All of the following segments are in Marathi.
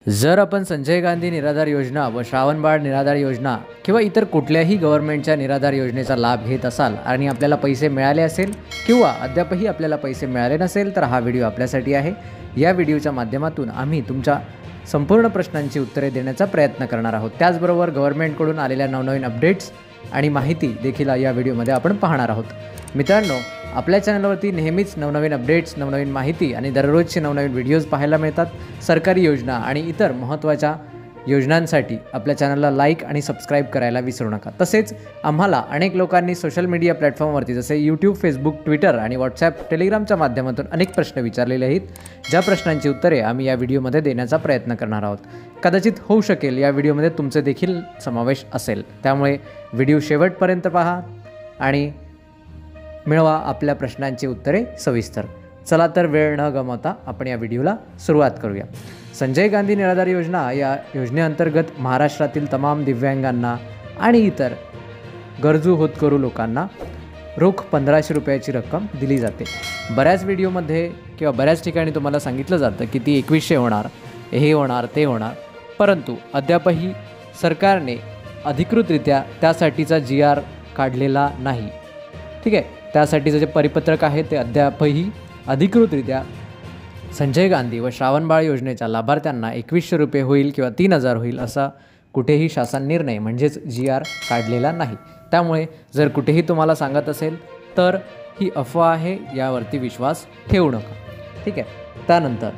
जर आपण संजय गांधी निराधार योजना व श्रावणबाळ निराधार योजना किंवा इतर कुठल्याही गव्हर्नमेंटच्या निराधार योजनेचा लाभ घेत असाल आणि आपल्याला पैसे मिळाले असेल किंवा अद्यापही आपल्याला पैसे मिळाले नसेल तर हा व्हिडिओ आपल्यासाठी आहे। या व्हिडिओच्या माध्यमातून आम्ही तुमच्या संपूर्ण प्रश्नांची उत्तरे देण्याचा प्रयत्न करणार आहोत। त्याचबरोबर गव्हर्नमेंटकडून आलेल्या नवनवीन अपडेट्स आणि माहिती देखील या व्हिडिओमध्ये आपण पाहणार आहोत। मित्रांनो, आपल्या चॅनलवरती नेहमीच नवनवीन अपडेट्स, नवनवीन माहिती आणि दररोजचे नवनवीन व्हिडिओज पाहायला मिळतात। सरकारी योजना आणि इतर महत्त्वाच्या योजनांसाठी आपल्या चॅनलला लाईक आणि सबस्क्राईब करायला विसरू नका। तसेच आम्हाला अनेक लोकांनी सोशल मीडिया प्लॅटफॉर्मवरती जसे यूट्यूब, फेसबुक, ट्विटर आणि व्हॉट्सॲप, टेलिग्रामच्या माध्यमातून अनेक प्रश्न विचारलेले आहेत, ज्या प्रश्नांची उत्तरे आम्ही या व्हिडिओमध्ये देण्याचा प्रयत्न करणार आहोत। कदाचित होऊ शकेल या व्हिडिओमध्ये तुमचे देखील समावेश असेल, त्यामुळे व्हिडिओ शेवटपर्यंत पहा आणि मिळवा आपल्या प्रश्नांची उत्तरे सविस्तर। चला तर वेळ न गमावता आपण या व्हिडिओला सुरुवात करूया। संजय गांधी निराधार योजना या योजनेअंतर्गत महाराष्ट्रातील तमाम दिव्यांगांना आणि इतर गरजू होतकरू लोकांना रोख 1500 रुपयाची रक्कम दिली जाते। बऱ्याच व्हिडिओमध्ये किंवा बऱ्याच ठिकाणी तुम्हाला सांगितलं जातं की ती 2100 होणार, हे होणार, ते होणार, परंतु अद्यापही सरकारने अधिकृतरित्या त्यासाठीचा GR काढलेला नाही। ठीक आहे, त्यासाठीचं जे परिपत्रक आहे ते अद्यापही अधिकृतरित्या संजय गांधी व श्रावणबाळ योजनेच्या लाभार्थ्यांना 2100 रुपये होईल किंवा 3000 होईल असा कुठेही शासन निर्णय म्हणजेच GR काढलेला नाही। त्यामुळे जर कुठेही तुम्हाला सांगत असेल तर ही अफवा आहे, यावरती विश्वास ठेवू नका। ठीक आहे। त्यानंतर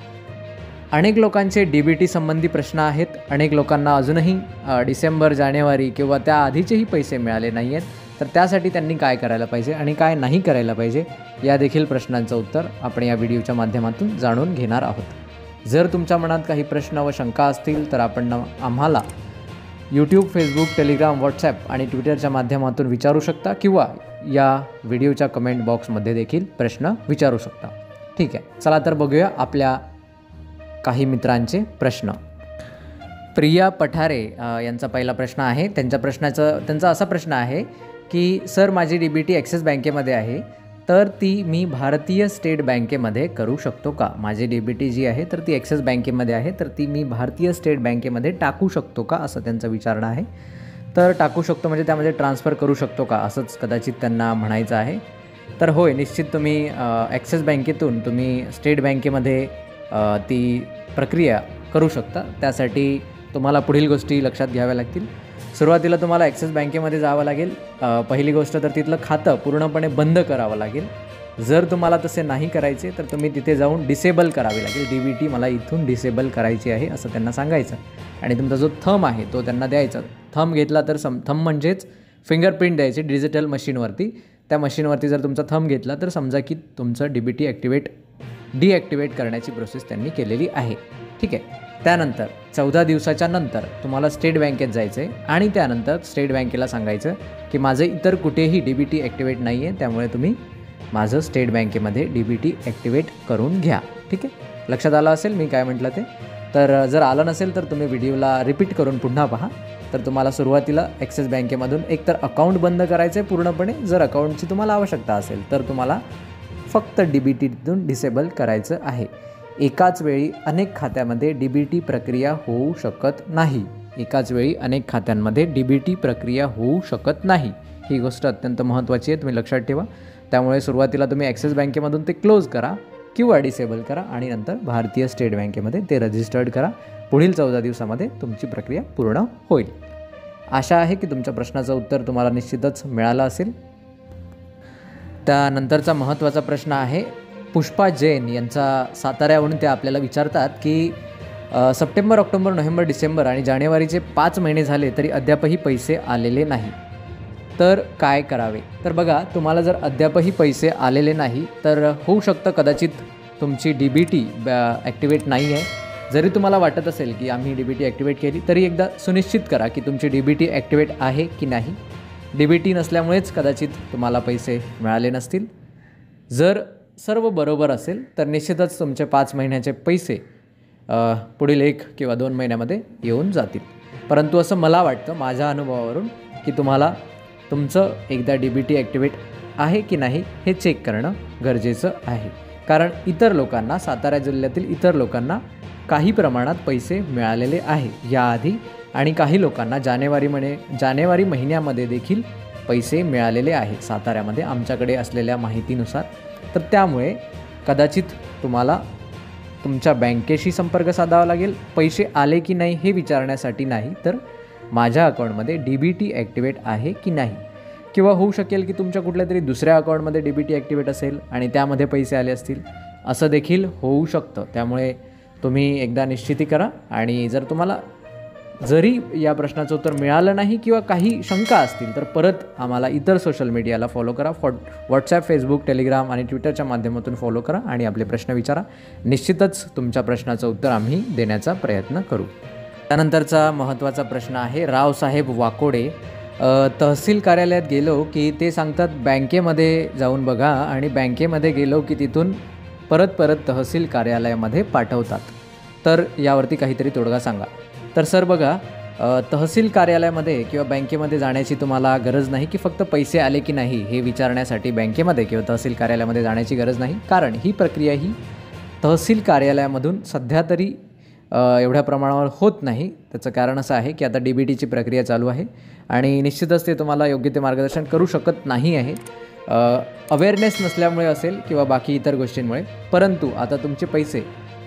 अनेक लोकांचे DBT संबंधी प्रश्न आहेत। अनेक लोकांना अजूनही डिसेंबर, जानेवारी किंवा त्या आधीचेही पैसे मिळाले नाही आहेत, तर त्यासाठी त्यांनी काय करायला पाहिजे आणि काय नाही करायला पाहिजे या देखील प्रश्नांचं उत्तर आपण या व्हिडिओच्या माध्यमातून जाणून घेणार आहोत। जर तुमच्या मनात काही प्रश्न व शंका असतील तर आपण आम्हाला यूट्यूब, फेसबुक, टेलिग्राम, व्हॉट्सॲप आणि ट्विटरच्या माध्यमातून विचारू शकता किंवा या व्हिडिओच्या कमेंट बॉक्समध्ये देखील प्रश्न विचारू शकता। ठीक आहे, चला तर बघूया आपल्या काही मित्रांचे प्रश्न। प्रिया पठारे यांचा पहिला प्रश्न आहे। त्यांचा असा प्रश्न आहे की सर, माझी DBT ॲक्सिस बँकेमध्ये आहे, तर ती मी भारतीय स्टेट बँकेमध्ये करू शकतो का? माझी DBT जी आहे तर ती ॲक्सिस बँकेमध्ये आहे, तर ती मी भारतीय स्टेट बँकेमध्ये टाकू शकतो का, असं त्यांचं विचारणं आहे। तर टाकू शकतो म्हणजे त्यामध्ये ट्रान्सफर करू शकतो का, असंच कदाचित त्यांना म्हणायचं आहे। तर होय, निश्चित तुम्ही ॲक्सिस बँकेतून तुम्ही स्टेट बँकेमध्ये ती प्रक्रिया करू शकता। त्यासाठी तुम्हाला पुढील गोष्टी लक्षात घ्याव्या लागतील। सुरुवातीला तुम्हाला ॲक्सिस बँकेमध्ये जावं लागेल। पहिली गोष्ट तर तिथलं खातं पूर्णपणे बंद करावं लागेल। जर तुम्हाला तसे नाही करायचे तर तुम्ही तिथे जाऊन डिसेबल करावी लागेल। DBT मला इथून डिसेबल करायची आहे असं त्यांना सांगायचं आणि तुमचा जो थंब आहे तो त्यांना द्यायचा। थंब घेतला तर थंब म्हणजेच फिंगरप्रिंट द्यायची डिजिटल मशीनवरती। त्या मशीनवरती जर तुमचा थंब घेतला तर समजा की तुमचं DBT डिॲक्टिवेट करण्याची प्रोसेस त्यांनी केलेली आहे। ठीक आहे। त्यानंतर 14 दिवसाच्या नंतर तुम्हाला स्टेट बँकेत जायचं आहे आणि त्यानंतर स्टेट बँकेला सांगायचं की माझं इतर कुठेही DBT ॲक्टिवेट नाही आहे, त्यामुळे तुम्ही माझं स्टेट बँकेमध्ये DBT ॲक्टिवेट करून घ्या। ठीक आहे, लक्षात आलं असेल मी काय म्हटलं ते। तर जर आलं नसेल तर तुम्ही व्हिडिओला रिपीट करून पुन्हा पहा। तर तुम्हाला सुरुवातीला ॲक्सिस बँकेमधून एकतर अकाउंट बंद करायचं आहे पूर्णपणे, जर अकाउंटची तुम्हाला आवश्यकता असेल तर तुम्हाला फक्त DBTतून डिसेबल करायचं आहे। एकाच वेळी अनेक खात्यामध्ये DBT प्रक्रिया होऊ शकत नाही। एकाच वेळी अनेक खात्यांमध्ये DBT प्रक्रिया होऊ शकत नाही, ही गोष्ट अत्यंत महत्त्वाची आहे, तुम्ही लक्षात ठेवा। त्यामुळे सुरुवातीला तुम्ही ॲक्सिस बँकेमधून ते क्लोज करा किंवा डिसेबल करा आणि नंतर भारतीय स्टेट बँकेमध्ये ते रजिस्टर्ड करा। पुढील 14 दिवसामध्ये तुमची प्रक्रिया पूर्ण होईल। आशा आहे की तुमच्या प्रश्नाचं उत्तर तुम्हाला निश्चितच मिळालं असेल। त्यानंतरचा महत्त्वाचा प्रश्न आहे पुष्पा जैन यांचा साताऱ्याहून। ते आपल्याला विचारतात की सप्टेंबर, ऑक्टोबर, नोव्हेंबर, डिसेंबर आणि जानेवारीचे 5 महिने झाले तरी अद्यापही पैसे आलेले नाही, तर काय करावे? तर बघा, तुम्हाला जर अद्यापही पैसे आलेले नाही तर होऊ शकतं कदाचित तुमची DBT ॲक्टिवेट नाही आहे। जरी तुम्हाला वाटत असेल की आम्ही DBT ॲक्टिवेट केली तरी एकदा सुनिश्चित करा की तुमची DBT ॲक्टिवेट आहे की नाही। DBT नसल्यामुळेच कदाचित तुम्हाला पैसे मिळाले नसतील। जर सर्व बरोबर असेल तर निश्चितच तुमचे 5 महिन्याचे पैसे पुढील 1 किंवा 2 महिन्यामध्ये येऊन जातील। परंतु असं मला वाटतं माझ्या अनुभवावरून की तुम्हाला तुमचं एकदा DBT ॲक्टिवेट आहे की नाही हे चेक करणं गरजेचं आहे, कारण इतर लोकांना, सातारा जिल्ह्यातील इतर लोकांना काही प्रमाणात पैसे मिळालेले आहे याआधी आणि काही लोकांना जानेवारी महिन्यामध्ये देखील पैसे मिळालेले आहे साताऱ्यामध्ये आमच्याकडे असलेल्या माहितीनुसार. तर त्यामुळे कदाचित तुम्हाला तुमच्या बँकेशी संपर्क साधावा लागेल. पैसे आले की नाही हे विचारण्यासाठी नाही, तर माझ्या अकाउंटमध्ये DBT ॲक्टिवेट आहे की नाही, किंवा होऊ शकेल की तुमच्या कुठल्या तरी दुसऱ्या अकाउंटमध्ये DBT ॲक्टिवेट असेल आणि त्यामध्ये पैसे आले असतील, असं देखील होऊ शकतं. त्यामुळे तुम्ही एकदा निश्चिती करा आणि जर तुम्हाला जरी या प्रश्नाचं उत्तर मिळालं नाही किंवा काही शंका असतील तर परत आम्हाला इतर सोशल मीडियाला फॉलो करा. व्हॉट्सॲप, फेसबुक, टेलिग्राम आणि ट्विटरच्या माध्यमातून फॉलो करा आणि आपले प्रश्न विचारा. निश्चितच तुमच्या प्रश्नाचं उत्तर आम्ही देण्याचा प्रयत्न करू. त्यानंतरचा महत्त्वाचा प्रश्न आहे रावसाहेब वाकोडे. तहसील कार्यालयात गेलो की ते सांगतात बँकेमध्ये जाऊन बघा आणि बँकेमध्ये गेलो की तिथून परत तहसील कार्यालयामध्ये पाठवतात. तर यावरती काहीतरी तोडगा सांगा. तर सर बघा, तहसील कार्यालयामध्ये किंवा बँकेमध्ये जाण्याची तुम्हाला गरज नाही की फक्त पैसे आले की नाही हे विचारण्यासाठी बँकेमध्ये किंवा तहसील कार्यालयामध्ये जाण्याची गरज नाही. कारण ही प्रक्रिया ही तहसील कार्यालयामधून सध्या तरी एवढ्या प्रमाणावर होत नाही. त्याचं कारण असं आहे की आता DBTची प्रक्रिया चालू आहे आणि निश्चितच ते तुम्हाला योग्य ते मार्गदर्शन करू शकत नाही आहे, अवेअरनेस नसल्यामुळे असेल किंवा बाकी इतर गोष्टींमुळे. परंतु आता तुमचे पैसे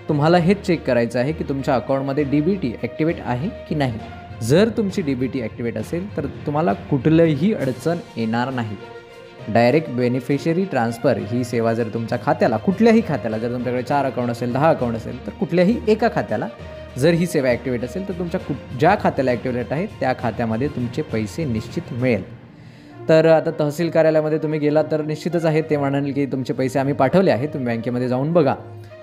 तुम्हाला हेच चेक करायचं आहे की तुमच्या अकाउंटमध्ये DBT ॲक्टिवेट आहे की नाही. जर तुमची DBT ॲक्टिवेट असेल तर तुम्हाला कुठलंही अडचण येणार नाही. डायरेक्ट बेनिफिशरी ट्रान्सफर ही सेवा जर तुमच्या खात्याला, कुठल्याही खात्याला, जर तुमच्याकडे 4 अकाउंट असेल, 10 अकाउंट असेल, तर कुठल्याही एका खात्याला जर ही सेवा ॲक्टिवेट असेल तर तुमच्या ज्या खात्याला ॲक्टिवेट आहे त्या खात्यामध्ये तुमचे पैसे निश्चित मिळेल. तर आता तहसील कार्यालयामध्ये तुम्ही गेला तर निश्चितच आहे ते म्हणाल की तुमचे पैसे आम्ही पाठवले आहेत, तुम्ही बँकेमध्ये जाऊन बघा.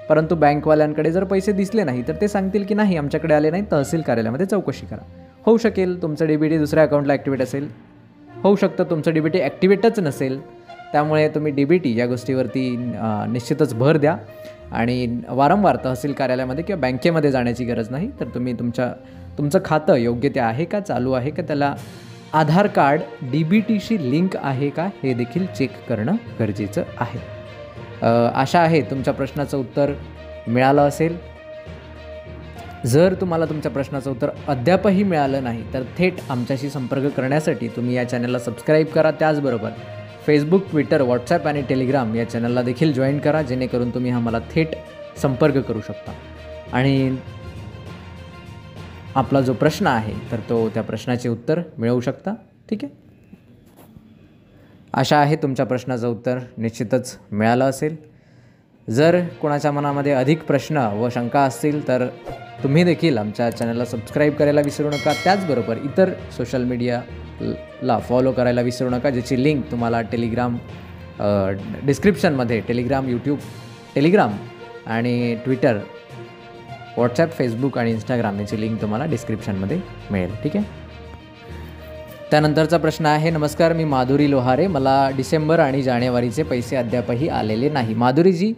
परंतु बँकवाल्यांकडे जर पैसे दिसले नाही तर ते सांगतील की नाही आमच्याकडे आले नाही, तहसील कार्यालयामध्ये चौकशी करा. होऊ शकेल तुमचं DBT दुसऱ्या अकाउंटला ॲक्टिवेट असेल, होऊ शकतं तुमचं DBT ॲक्टिवेटच नसेल. त्यामुळे तुम्ही DBT या गोष्टीवरती निश्चितच भर द्या आणि वारंवार तहसील कार्यालयामध्ये किंवा बँकेमध्ये जाण्याची गरज नाही. तर तुम्ही तुमचं खातं योग्य ते आहे का, चालू आहे का, त्याला आधार कार्ड DBTशी लिंक आहे का हे देखील चेक करणं गरजेचं आहे. आशा आहे तुमच्या प्रश्नाचं उत्तर मिळालं असेल. जर तुम्हाला तुमच्या प्रश्नाचं उत्तर अद्यापही मिळालं नाही तर थेट आमच्याशी संपर्क करण्यासाठी तुम्ही या चॅनलला सबस्क्राईब करा. त्याचबरोबर फेसबुक, ट्विटर, व्हॉट्सॲप आणि टेलिग्राम या चॅनलला देखील जॉईन करा, जेणेकरून तुम्ही आम्हाला थेट संपर्क करू शकता आणि आपला जो प्रश्न आहे तर त्या प्रश्नाचे उत्तर मिळवू शकता. ठीक आहे. आशा आहे तुमच्या प्रश्नाचं उत्तर निश्चितच मिळालं असेल. जर कोणाच्या मनामध्ये अधिक प्रश्न व शंका असतील तर तुम्ही देखील आमच्या चॅनलला सबस्क्राईब करायला विसरू नका. त्याचबरोबर इतर सोशल मीडियाला फॉलो करायला विसरू नका, ज्याची लिंक तुम्हाला टेलिग्राम डिस्क्रिप्शनमध्ये, टेलिग्राम आणि ट्विटर, व्हॉट्सॲप, फेसबुक आणि इंस्टाग्राम याची लिंक तुम्हाला डिस्क्रिप्शनमध्ये मिळेल. ठीक आहे. त्यानंतरचा प्रश्न आहे, नमस्कार, मी माधुरी लोहारे. मला डिसेंबर आणि जानेवारीचे पैसे अद्यापही आलेले नाही. माधुरीजी,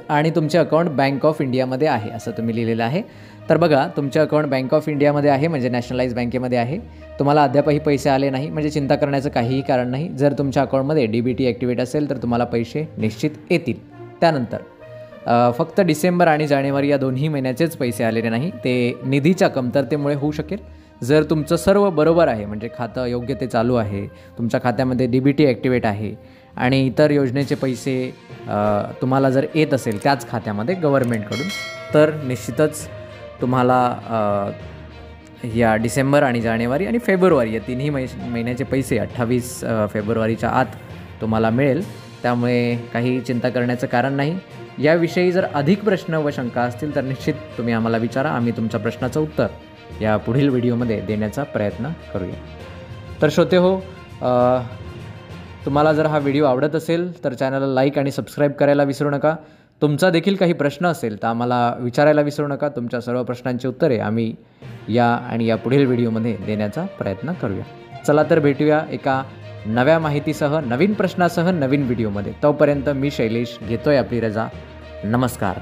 आणि तुमचे अकाउंट बँक ऑफ इंडियामध्ये आहे असं तुम्ही लिहिलेलं आहे. तर बघा, तुमचे अकाउंट बँक ऑफ इंडियामध्ये आहे म्हणजे नॅशनलाइज बँकेमध्ये आहे. तुम्हाला अद्यापही पैसे आले नाही म्हणजे चिंता करण्याचं काहीही कारण नाही. जर तुमच्या अकाउंटमध्ये DBT ॲक्टिवेट असेल तर तुम्हाला पैसे निश्चित येतील. त्यानंतर फक्त डिसेंबर आणि जानेवारी या दोन्ही महिन्याचेच पैसे आलेले नाही, ते निधीच्या कमतरतेमुळे होऊ शकेल. जर तुमचं सर्व बरोबर आहे म्हणजे खातं योग्य ते चालू आहे, तुमच्या खात्यामध्ये DBT ॲक्टिवेट आहे आणि इतर योजनेचे पैसे तुम्हाला जर येत असेल त्याच खात्यामध्ये गव्हर्नमेंटकडून, तर निश्चितच तुम्हाला या डिसेंबर आणि जानेवारी आणि फेब्रुवारी या तिन्ही महिन्याचे पैसे 28 फेब्रुवारीच्या आत तुम्हाला मिळेल. त्यामुळे काही चिंता करण्याचं कारण नाही. याविषयी जर अधिक प्रश्न व शंका असतील तर निश्चित तुम्ही आम्हाला विचारा. आम्ही तुमच्या प्रश्नाचं उत्तर या पुढील व्हिडिओमध्ये देण्याचा प्रयत्न करूया. तर श्रोतेहो, तुम्हाला जर हा व्हिडिओ आवडत असेल तर चॅनलला लाईक आणि सबस्क्राईब करायला विसरू नका. तुमचा देखील काही प्रश्न असेल तर आम्हाला विचारायला विसरू नका. तुमच्या सर्व प्रश्नांची उत्तरे आम्ही या पुढील व्हिडिओमध्ये देण्याचा प्रयत्न करूया. चला तर भेटूया एका नव्या माहितीसह, नवीन प्रश्नासह, नवीन व्हिडिओमध्ये. तोपर्यंत मी शैलेश घेतोय आपली रजा. नमस्कार.